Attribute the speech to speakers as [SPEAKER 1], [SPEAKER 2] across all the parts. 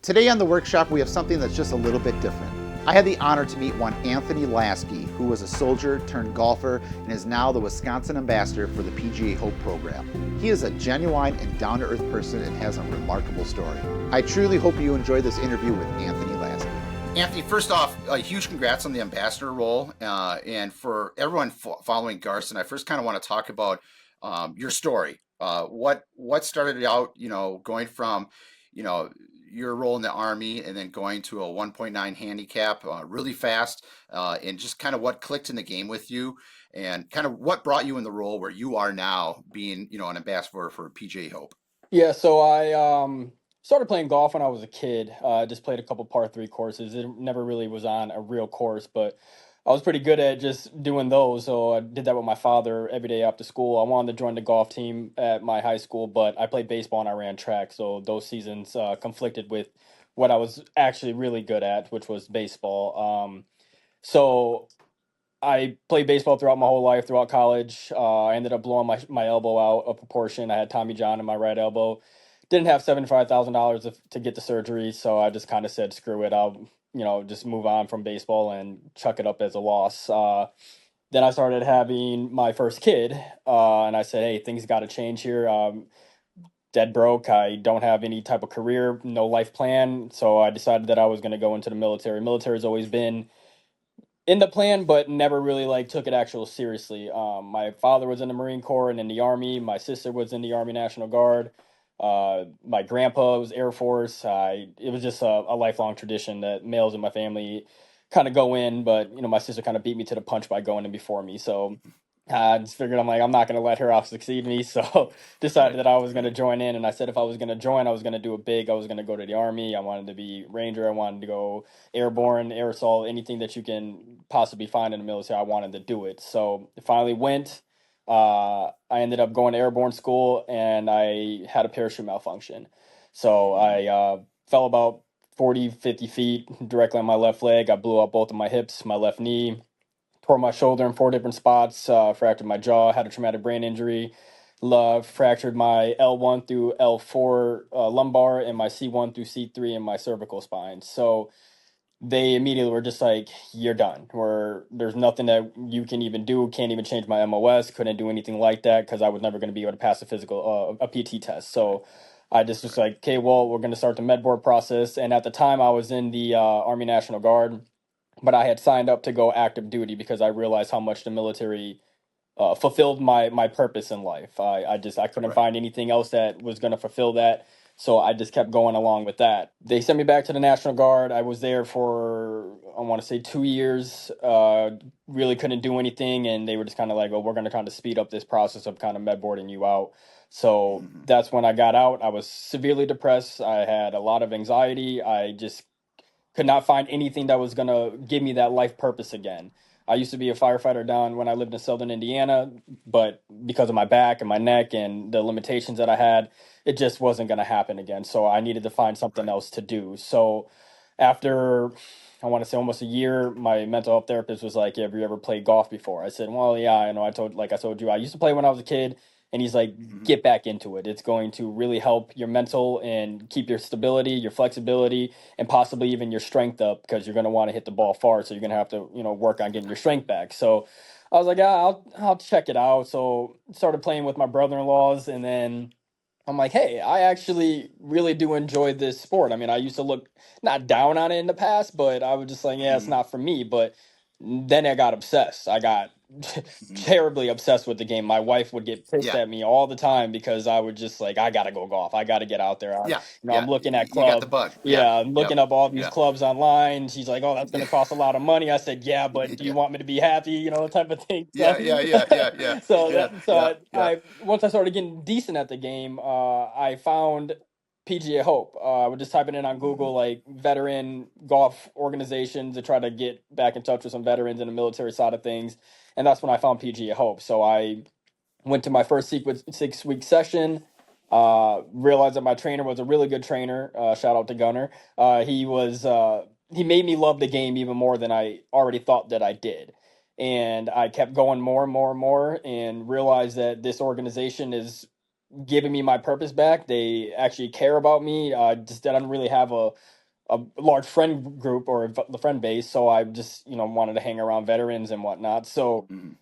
[SPEAKER 1] Today on the workshop, we have something that's just a little bit different. I had the honor to meet one Anthony Laske, who was a soldier turned golfer and is now the Wisconsin ambassador for the PGA HOPE program. He is a genuine and down-to-earth person and has a remarkable story. I truly hope you enjoy this interview with Anthony Laske. Anthony, first off, a huge congrats on the ambassador role. And for everyone following Garson, I first kind of want to talk about your story. What started it out, going from, your role in the Army and then going to a 1.9 handicap really fast, and just kind of what clicked in the game with you and kind of what brought you in the role where you are now being, an ambassador for PGA HOPE.
[SPEAKER 2] Yeah, so I started playing golf when I was a kid. I just played a couple par three courses. It never really was on a real course, but I was pretty good at just doing those. So I did that with my father every day after school. I wanted to join the golf team at my high school, but I played baseball and I ran track. So those seasons conflicted with what I was actually really good at, which was baseball. So I played baseball throughout my whole life, throughout college. I ended up blowing my elbow out of proportion. I had Tommy John in my right elbow. Didn't have $75,000 to get the surgery, so I just kind of said, "Screw it! I'll just move on from baseball and chuck it up as a loss." Then I started having my first kid, and I said, "Hey, things got to change here. Dead broke. I don't have any type of career, no life plan." So I decided that I was going to go into the military. Military's always been in the plan, but never really took it actual seriously. My father was in the Marine Corps and in the Army. My sister was in the Army National Guard. My grandpa was Air Force. It was just a lifelong tradition that males in my family kind of go in, but my sister kind of beat me to the punch by going in before me. So I just figured I'm not going to let her out succeed me. So decided
[SPEAKER 1] Right.
[SPEAKER 2] that I was going to join in, and I said if I was going to join, I was going to do it big. I was going to go to the Army. I wanted to be Ranger. I wanted to go airborne, aerosol, anything that you can possibly find in the military. I wanted to do it. So I finally went. I ended up going to airborne school, and I had a parachute malfunction. So I fell about 40, 50 feet directly on my left leg. I blew out both of my hips, my left knee, tore my shoulder in 4 different spots, fractured my jaw, had a traumatic brain injury, fractured my L1 through L4 lumbar, and my C1 through C3 in my cervical spine. So they immediately were just like, "You're done. There's nothing that you can even do. Can't even change my MOS. Couldn't do anything like that because I was never going to be able to pass a physical, a PT test." So I just was like, "Okay, well, we're going to start the med board process." And at the time, I was in the Army National Guard, but I had signed up to go active duty because I realized how much the military fulfilled my purpose in life. I couldn't
[SPEAKER 1] Right.
[SPEAKER 2] find anything else that was going to fulfill that. So I just kept going along with that. They sent me back to the National Guard. I was there for, I want to say, 2 years. Really couldn't do anything, and they were just kind of like, "Oh, we're going to try to speed up this process of kind of medboarding you out." So
[SPEAKER 1] Mhm.
[SPEAKER 2] that's when I got out. I was severely depressed. I had a lot of anxiety. I just could not find anything that was going to give me that life purpose again. I used to be a firefighter down when I lived in southern Indiana, but because of my back and my neck and the limitations that I had, it just wasn't going to happen again. So I needed to find something
[SPEAKER 1] Right.
[SPEAKER 2] else to do. So after, I want to say, almost a year, my mental health therapist was like, "Have you ever played golf before?" I said, "Well, yeah, I know. I told you, I used to play when I was a kid." And he's like,
[SPEAKER 1] Mhm.
[SPEAKER 2] "Get back into it. It's going to really help your mental and keep your stability, your flexibility, and possibly even your strength up because you're going to want to hit the ball far. So you're going to have to, work on getting your strength back." So I was like, "Yeah, I'll check it out." So started playing with my brother-in-laws, and then I'm like, "Hey, I actually really do enjoy this sport." I mean, I used to look not down on it in the past, but I was just like, "Yeah, it's
[SPEAKER 1] Mhm.
[SPEAKER 2] not for me." But then I got obsessed. I got
[SPEAKER 1] Mhm.
[SPEAKER 2] terribly obsessed with the game. My wife would get pissed
[SPEAKER 1] Yeah.
[SPEAKER 2] at me all the time because I would just like, "I gotta go golf. I gotta get out there."
[SPEAKER 1] Yeah.
[SPEAKER 2] I'm
[SPEAKER 1] Yeah.
[SPEAKER 2] looking at
[SPEAKER 1] You got the
[SPEAKER 2] club.
[SPEAKER 1] bug. Yeah.
[SPEAKER 2] Yeah, I'm
[SPEAKER 1] Yep.
[SPEAKER 2] looking up all these
[SPEAKER 1] Yeah.
[SPEAKER 2] clubs online. She's like, "Oh, that's gonna cost a lot of money." I said, "Yeah, but do you
[SPEAKER 1] Yeah.
[SPEAKER 2] want me to be happy?" Type of thing.
[SPEAKER 1] Yeah.
[SPEAKER 2] So,
[SPEAKER 1] Yeah. Yeah. Yeah. Yeah. Yeah. Yeah. Yeah.
[SPEAKER 2] I once I started getting decent at the game, I found PGA Hope. I would just type it in on
[SPEAKER 1] Mhm.
[SPEAKER 2] Google, like veteran golf organizations, to try to get back in touch with some veterans in the military side of things, and that's when I found PGA Hope. So I went to my first 6 week session. Realized that my trainer was a really good trainer. Shout out to Gunner. He made me love the game even more than I already thought that I did. And I kept going more and more and more, and realized that this organization is giving me my purpose back. They actually care about me. Just that I don't really have a large friend group or the friend base, so I just wanted to hang around veterans and whatnot. So
[SPEAKER 1] Mhm.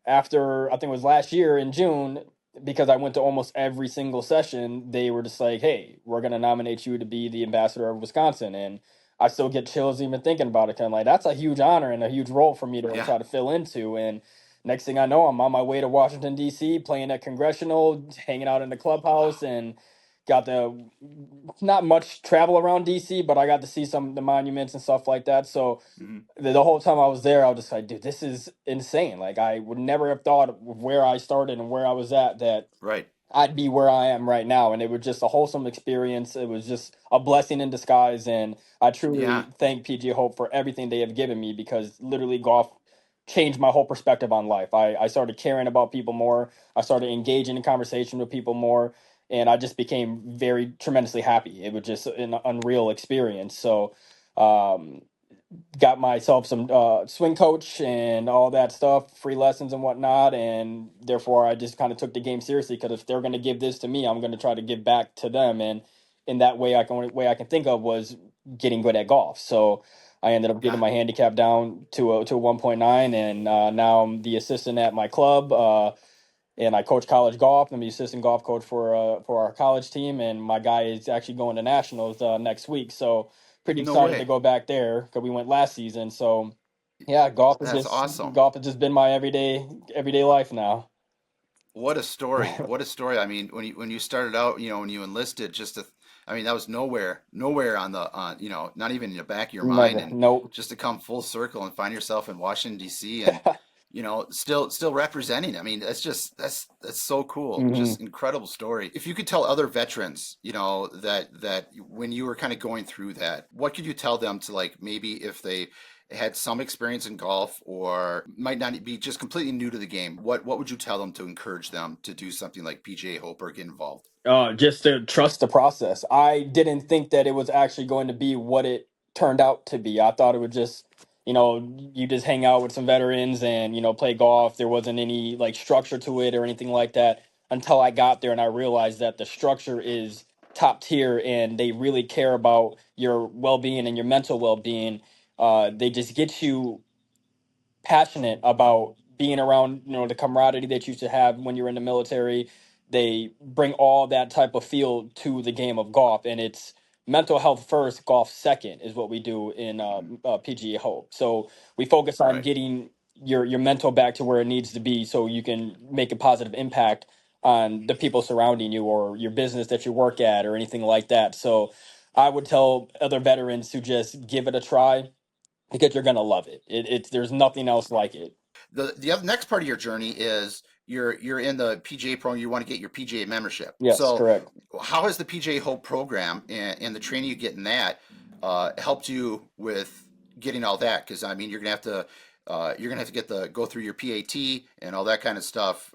[SPEAKER 2] after I think it was last year in June, because I went to almost every single session, they were just like, "Hey, we're gonna nominate you to be the ambassador of Wisconsin," and I still get chills even thinking about it. Kind of like that's a huge honor and a huge role for me to
[SPEAKER 1] Yeah.
[SPEAKER 2] try to fill into. And next thing I know, I'm on my way to Washington D.C. playing at Congressional, hanging out in the clubhouse, and got the not much travel around DC, but I got to see some of the monuments and stuff like that. So
[SPEAKER 1] Mhm.
[SPEAKER 2] the whole time I was there, I was just like, dude, this is insane. Like I would never have thought of where I started and where I was at that
[SPEAKER 1] Right.
[SPEAKER 2] I'd be where I am right now. And it was just a wholesome experience. It was just a blessing in disguise. And I
[SPEAKER 1] Yeah.
[SPEAKER 2] truly thank PGA Hope for everything they have given me, because literally golf changed my whole perspective on life. I started caring about people more. I started engaging in conversation with people more. And I just became very tremendously happy. It was just an unreal experience. So, um, got myself some swing coach and all that stuff, free lessons and whatnot, and therefore I just kind of took the game seriously, because if they're going to give this to me, I'm going to try to give back to them, and in that way, only way I can think of was getting good at golf. So I ended up getting
[SPEAKER 1] Yeah.
[SPEAKER 2] my handicap down to a 1.9, and now I'm the assistant at my club. And I coach college golf. I'm the assistant golf coach for our college team, and my guy is actually going to nationals next week. So pretty
[SPEAKER 1] No
[SPEAKER 2] excited to
[SPEAKER 1] way.
[SPEAKER 2] go back there, because we went last season. So yeah,
[SPEAKER 1] That's awesome.
[SPEAKER 2] golf has just been my everyday life now.
[SPEAKER 1] What a story. What a story. I mean, when you started out, when you enlisted, I mean, that was nowhere on, not even in the back of your mind,
[SPEAKER 2] Never,
[SPEAKER 1] and
[SPEAKER 2] nope.
[SPEAKER 1] just to come full circle and find yourself in Washington D.C. and, still representing. I mean, that's so cool.
[SPEAKER 2] Hmm.
[SPEAKER 1] Just incredible story. If you could tell other veterans, that when you were kind of going through that, what could you tell them to, like, maybe if they had some experience in golf or might not be just completely new to the game, what would you tell them to encourage them to do something like PGA Hope or get involved?
[SPEAKER 2] Just to trust the process. I didn't think that it was actually going to be what it turned out to be. I thought it would just, you just hang out with some veterans and, play golf. There wasn't any like structure to it or anything like that, until I got there and I realized that the structure is top tier, and they really care about your well being and your mental well being. They just get you passionate about being around, the camaraderie that you used to have when you were in the military. They bring all that type of feel to the game of golf, and it's mental health first, golf second is what we do in
[SPEAKER 1] Mhm.
[SPEAKER 2] PGA Hope. So we focus on
[SPEAKER 1] Right.
[SPEAKER 2] getting your mental back to where it needs to be, so you can make a positive impact on the people surrounding you or your business that you work at or anything like that. So I would tell other veterans to just give it a try, because you're gonna love it. It's there's nothing else like it.
[SPEAKER 1] The other next part of your journey is you're in the PGA program. You want to get your PGA membership.
[SPEAKER 2] Yes,
[SPEAKER 1] So,
[SPEAKER 2] correct.
[SPEAKER 1] how has the PGA Hope program and the training you get in that helped you with getting all that? Because I mean, you're gonna have to go through your PAT and all that kind of stuff.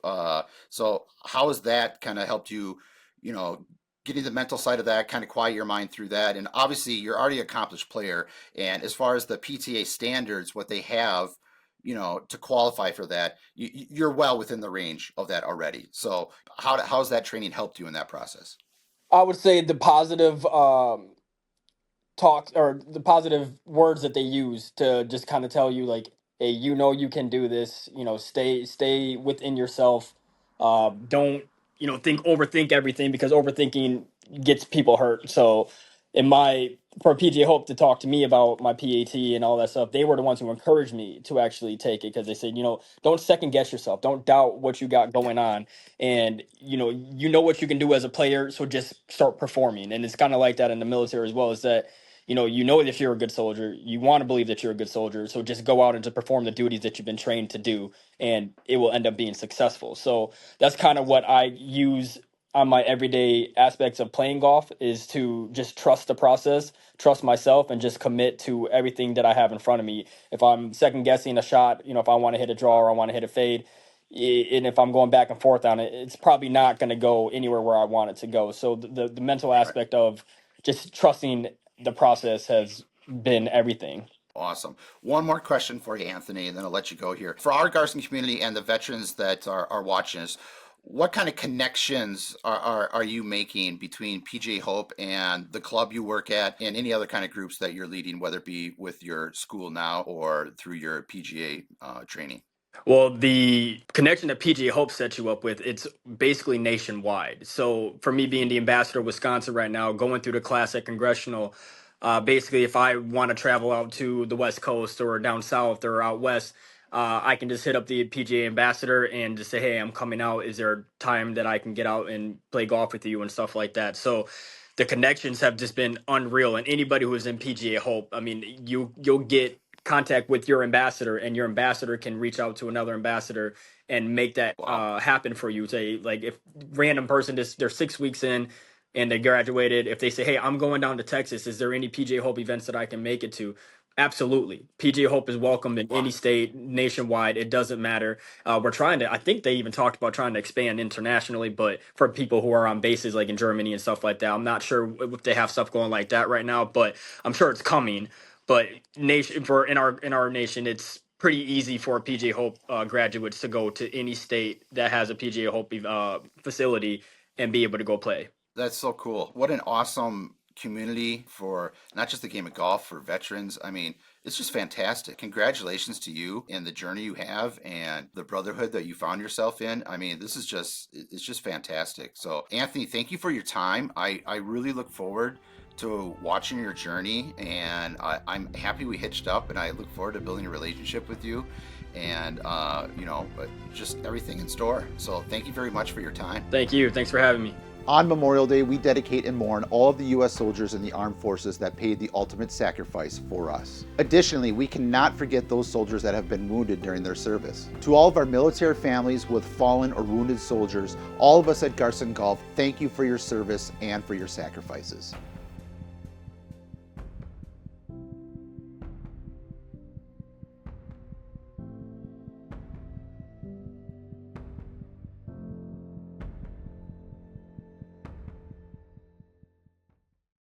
[SPEAKER 1] So, how has that kind of helped you? You know. Getting the mental side of that, kind of quiet your mind through that, and obviously you're already an accomplished player. And as far as the PTA standards, what they have, to qualify for that, you're well within the range of that already. So how's that training helped you in that process?
[SPEAKER 2] I would say the positive talks, or the positive words that they use to just kind of tell you like, hey, you can do this. Stay within yourself. Don't think overthink everything, because overthinking gets people hurt. So in my for PGA Hope to talk to me about my PAT and all that stuff, they were the ones who encouraged me to actually take it, because they said, don't second guess yourself, don't doubt what you got
[SPEAKER 1] Yeah.
[SPEAKER 2] going on, and you know what you can do as a player, so just start performing. And it's kind of like that in the military as well. Is that you know that you're a good soldier, you want to believe that you're a good soldier, so just go out and to perform the duties that you've been trained to do, and it will end up being successful. So that's kind of what I use on my everyday aspects of playing golf, is to just trust the process, trust myself, and just commit to everything that I have in front of me. If I'm second guessing a shot, if I want to hit a draw or I want to hit a fade, and if I'm going back and forth on it, it's probably not going to go anywhere where I want it to go. So the mental
[SPEAKER 1] Right.
[SPEAKER 2] aspect of just trusting the process has been everything.
[SPEAKER 1] Awesome. One more question for you, Anthony, and then I'll let you go here. For our Garson community and the veterans that are watching us, What kind of connections are you making between PGA Hope and the club you work at and any other kind of groups that you're leading, whether it be with your school now or through your PGA training?
[SPEAKER 2] Well, the connection that PGA Hope set you up with, it's basically nationwide. So for me being the ambassador of Wisconsin right now, going through the Classic Congressional, basically if I want to travel out to the West Coast or down south or out west, I can just hit up the PGA ambassador and just say, hey, I'm coming out. Is there time that I can get out and play golf with you and stuff like that? So the connections have just been unreal. And anybody who's in PGA Hope, I mean, you'll get contact with your ambassador, and your ambassador can reach out to another ambassador and make that
[SPEAKER 1] Wow.
[SPEAKER 2] happen for you. Say, like, if random person just they're 6 weeks in and they graduated, if they say, hey, I'm going down to Texas, is there any PJ Hope events that I can make it to? Absolutely. PJ Hope is welcome in
[SPEAKER 1] Wow.
[SPEAKER 2] any state, nationwide. It doesn't matter. We're trying to, I think they even talked about trying to expand internationally, but for people who are on bases like in Germany and stuff like that, I'm not sure if they have stuff going like that right now, but I'm sure it's coming. But nation for in our nation, it's pretty easy for PGA Hope graduates to go to any state that has a PGA Hope facility and be able to go play.
[SPEAKER 1] That's so cool. What an awesome community for not just the game of golf, for veterans. I mean, it's just fantastic. Congratulations to you and the journey you have and the brotherhood that you found yourself in. I mean, this is it's just fantastic. So, Anthony, thank you for your time. I really look forward to watching your journey, and I'm happy we hitched up, and I look forward to building a relationship with you and, but just everything in store. So, thank you very much for your time.
[SPEAKER 2] Thank you. Thanks for having me.
[SPEAKER 1] On Memorial Day, we dedicate and mourn all of the U.S. soldiers in the armed forces that paid the ultimate sacrifice for us. Additionally, we cannot forget those soldiers that have been wounded during their service. To all of our military families with fallen or wounded soldiers, all of us at Garson Golf, thank you for your service and for your sacrifices.